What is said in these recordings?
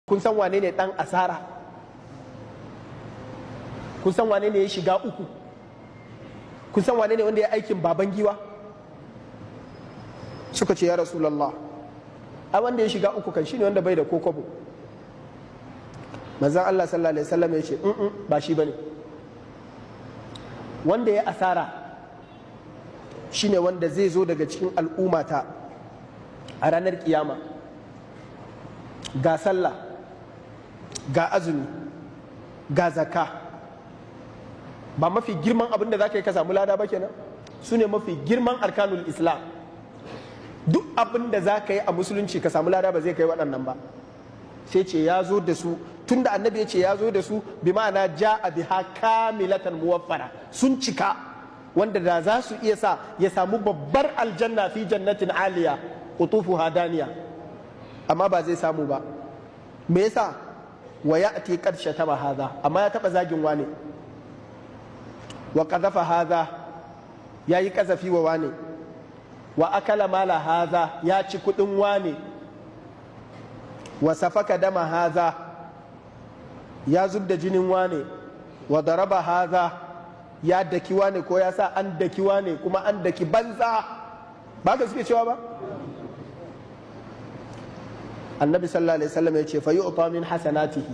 kun san wane ne dan asara? Kun san wane ne ya shiga uku? Kun san wane ne wanda ya aikin baban giwa? Suka ce ya Rasulullah, a wanda ya shiga uku kan shine wanda bai da kokobo. Manzon Allah sallallahu alaihi wasallam ya ce ba shi bane. Wanda ya asara shine wanda zai zo daga cikin al'ummata a ranar kiyama, ga sallah, ga azumi, ga zakka. Ba mafi girman abin da za ka yi ka samu lada ba kenan? Su ne mafi girman arkanul islam. Duk abin da za ka yi a musulunci ka samu lada ba zai kai waɗannan ba. Sai ce ya zo da su, tunda annabi ya ce ya zo da su, bi ma'ana ja'a biha kamilatan muwaffara, sun cika, wanda da za su iya sa ya samu babbar aljanna fi jannatin aliya qutufuha daniya, amma ba zai samu ba. Me yasa? Wa ya'ti qad shatama hadha, amma ya taba zagin wane, wa qadhafa hadha, yayi kazafi wa wane, wa akala mala hadha, ya ci kudin wane, wa safaka dama hadha, ya zubda jinin wane, wa daraba hadha, ya daki wane ko ya sa an daki wane, kuma an daki banza. Ba ka suke cewa ba? Annabi sallallahu alaihi wasallam ya ce fa yu'ta min hasanatihi,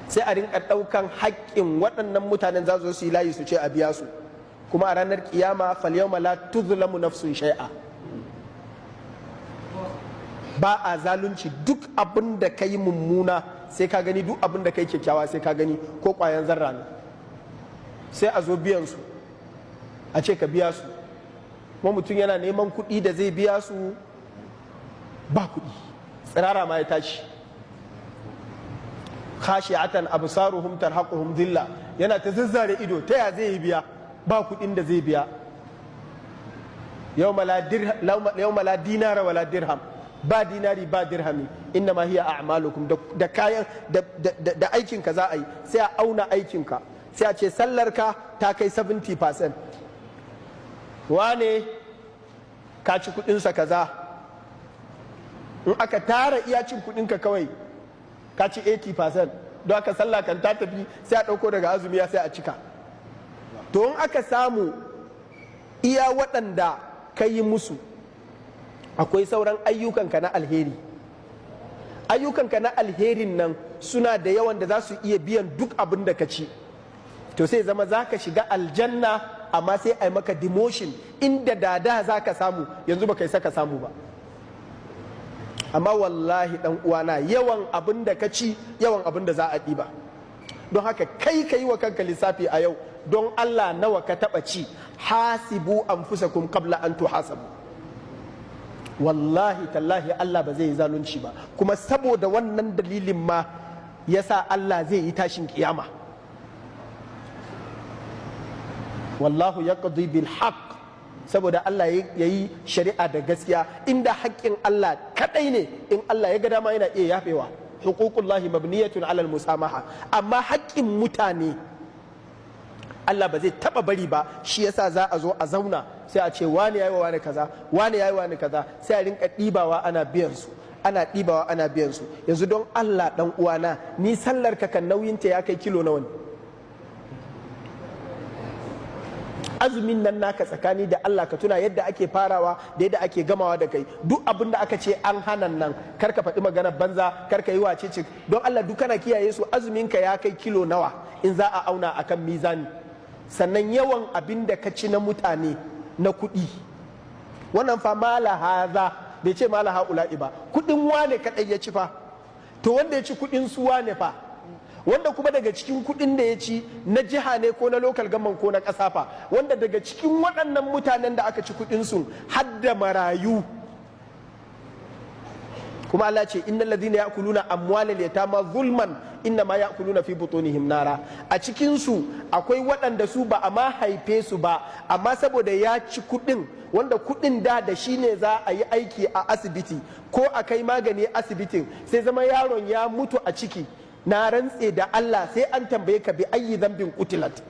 sai a rinka daukan haƙƙin waɗannan mutanen za su yi layi su ce a biya su, kuma a ranar kiyama fal yawma la tuzlamu nafsun shay'a. Ba a zalunci, duk abin da kai mummuna sai ka gani, duk abin da kai kyakkyawa sai ka gani, ko ƙwayan zarra ne. Sai a zo biyan su, a ce ka biya su, kuma mutum yana neman kuɗi da zai biya su, ba kuɗi, tsirara ma ya tashi. Khashi'atan absaruhum tarhaquhum dhilla, yana ta zazzare ido, ta ya zai biya, ba kuɗin da zai biya. Yawma la dinara wala dirham, ba dinari ba dirhami, inna ma hiya a'malukum, da kayan da aikinka za a yi, sai a auna aikinka, sai a ce sallarka ta kai 70%, wane ka ci kuɗinsa kaza, in aka tara iya cin kudinka kawai ka ci 80%, don aka sallah kan ta tafi, sai a ɗauko daga azumi sai a cika. To in aka samu iya waɗanda ka yi musu, akwai sauran ayyukanka na alheri. Ayyukanka na alherin nan suna da yawan da za su iya biyan duk abin da ka ci, to sai zama za ka shiga aljanna, amma sai a yi maka demotion, inda da za ka samu yanzu ba kai saka samu ba. Amma wallahi dan uwana, yawan abin da ka ci yawan abin da za a ɗiba. Don haka kai ka yi wa kanka lissafi a yau, don Allah nawa ka taɓa ci. Hasibu anfusakum qabla an tuhasabu. Wallahi tallahi Allah ba zai yi zalunci ba, kuma saboda wannan dalilin ma yasa Allah zai yi tashin kiyama. Wallahu yaqdi bil haqq, saboda Allah ya yi shari'a da gaskiya. Inda haƙƙin Allah kaɗai ne, in Allah ya ga dama yana iya yafewa, huququllahi mabniyatun alal musamaha. Amma haƙƙin mutane Allah ba zai taɓa bari ba. Shi yasa za a zo a zauna, sai a ce wani yayi wa wani kaza, wani yayi wa wani kaza, sai a rinka ɗibawa ana biyan su, ana ɗibawa ana biyan su. Yanzu don Allah ɗan uwana, ni sallar ka kan nauyinta ya kai kilo nawa ne? Azumin nan naka tsakani da Allah ka tuna yadda ake farawa da yadda ake gamawa da kai. Duk abin da aka ce an hanan nan, kar ka faɗi maganar banza, kar ka yi wace ce, don Allah duk kana kiyaye su. Azumin ka ya kai kilo nawa in za a auna akan mizani? Sannan yawan abin da ka ci na mutane na kuɗi, wannan fa mala haza, bai ce mala haula'i ba, kuɗin wane kaɗai ya ci fa. To wanda ya ci kuɗin su wane fa, wanda kuma daga cikin kuɗin da ya ci na jiha ne ko na local government ko na ƙasa fa, wanda daga cikin waɗannan mutanen da aka ci kuɗin su hadda marayu. Kuma Allah ce innal ladhina ya'kuluna amwalal yatama zulman innama ya'kuluna fi butunihim nara. A cikin su akwai waɗanda su ba a ma haife su ba, amma saboda ya ci kuɗin, wanda kuɗin da shi ne za a yi aiki a asibiti ko a kai magani asibitin, sai zama yaron ya mutu a ciki. Na rantse da Allah sai an tambaye ka bi ayyi zambin qutilat.